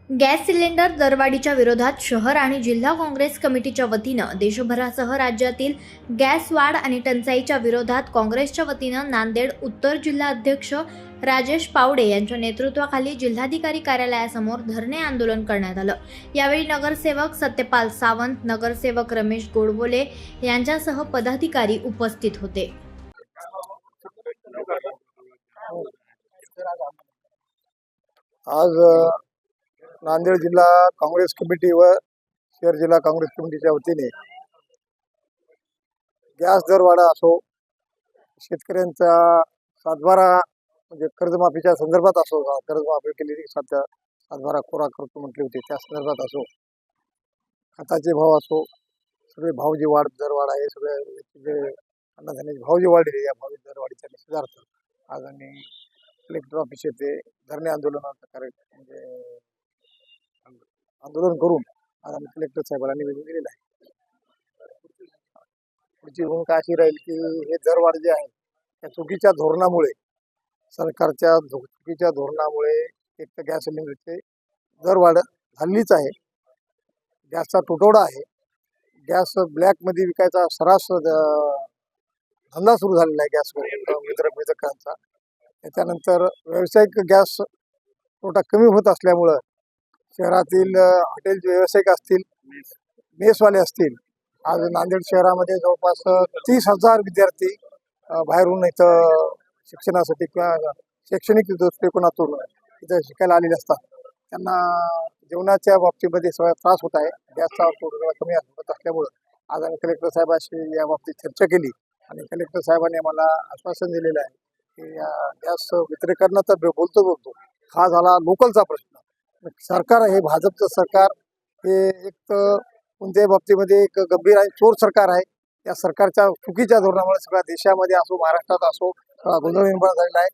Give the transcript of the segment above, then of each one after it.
Gas cylinder दरवाढीच्या विरोधात शहर आणि जिल्हा काँग्रेस कमिटीच्या वतीनं देशभरासह राज्यातील गॅस वाढ आणि टंचाईच्या विरोधात काँग्रेसच्या वतीनं नांदेड उत्तर जिल्हा अध्यक्ष राजेश पावडे यांच्या नेतृत्वाखाली जिल्हाधिकारी कार्यालयासमोर धरणे आंदोलन करण्यात आलं। यावेळी नगरसेवक सत्यपाल सावंत, नगरसेवक रमेश गोडबोले यांच्यासह पदाधिकारी उपस्थित होते। आज नांदेड जिल्हा काँग्रेस कमिटी व शहर जिल्हा काँग्रेस कमिटीच्या वतीने गॅस दरवाढा असो, शेतकऱ्यांचा सातबारा म्हणजे कर्जमाफीच्या संदर्भात असो, कर्जमाफी केलेली सातबारा कोरा करतो म्हटले होते त्या संदर्भात असो, खताचे भाव असो, सगळे भाव जे दरवाढ आहे, सगळे जे अन्नधान्याचे भाव जे वाढले, या भाव दरवाढीच्या निषेधार्थ आज आम्ही कलेक्टर ऑफिस येथे धरणे आंदोलनाचा कार्यक्रम म्हणजे आंदोलन करून आज आम्ही कलेक्टर साहेबांना निवेदन दिलेलं आहे। पुढची भूमिका अशी राहील की हे दरवाढ जे आहे त्या चुकीच्या धोरणामुळे, सरकारच्या चुकीच्या धोरणामुळे एक तर गॅस सिलेंडरचे दरवाढ झालीच आहे, गॅसचा तुटवडा आहे, गॅस ब्लॅकमध्ये विकायचा सर्रास धंदा सुरू झालेला आहे गॅस वितरकांचा। त्याच्यानंतर व्यावसायिक गॅस पुरवठा कमी होत असल्यामुळं शहरातील हॉटेल व्यावसायिक असतील, मेसवाले असतील, आज नांदेड शहरामध्ये जवळपास 30,000 विद्यार्थी बाहेरून इथं शिक्षणासाठी किंवा शैक्षणिक दृष्टिकोनातून इथं शिकायला आलेले असतात। त्यांना जेवणाच्या बाबतीमध्ये सगळा त्रास होत आहे, गॅसचा पुरवठा कमी होत असल्यामुळं आज आम्ही कलेक्टर साहेबांशी या बाबतीत चर्चा केली आणि कलेक्टर साहेबांनी आम्हाला आश्वासन दिलेलं आहे की या गॅस वितरकांना तर बोलतो हा झाला लोकलचा प्रश्न। सरकार हे भाजपचं सरकार हे एक कोणत्याही बाबतीमध्ये एक गंभीर आणि चोर सरकार आहे। या सरकारच्या चुकीच्या धोरणामुळे सगळ्या देशामध्ये असो, महाराष्ट्रात असो, गोंधळ निर्माण झालेला आहे।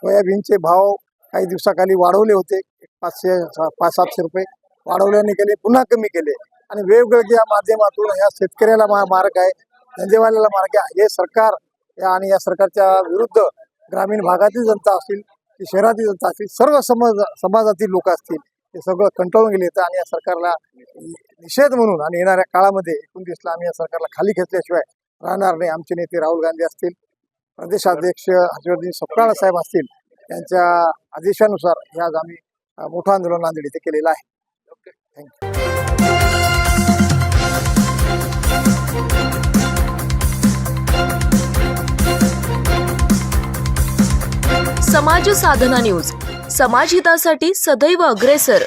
सोयाबीनचे भाव काही दिवसाखाली वाढवले होते, 500-700 रुपये वाढवल्याने केले, पुन्हा कमी केले आणि वेगवेगळ्या माध्यमातून ह्या शेतकऱ्याला मार्ग आहे, धंदेवाल्याला मार्ग आहे। हे सरकार आणि या सरकारच्या विरुद्ध ग्रामीण भागातील जनता असतील की शहरातील जनता असतील, सर्व समाजातील लोक असतील, हे सगळं कंटाळून गेले आणि या सरकारला निषेध म्हणून आणि येणाऱ्या काळामध्ये 29ला आम्ही या सरकारला खाली घेतल्याशिवाय राहणार नाही। आमचे नेते राहुल गांधी असतील, प्रदेशाध्यक्ष हर्षवर्धन सपकाळ साहेब असतील, यांच्या आदेशानुसार हे आज आम्ही मोठं आंदोलन नांदेड इथे केलेलं आहे। समाज साधना न्यूज, समाजहितासाठी सदैव अग्रेसर।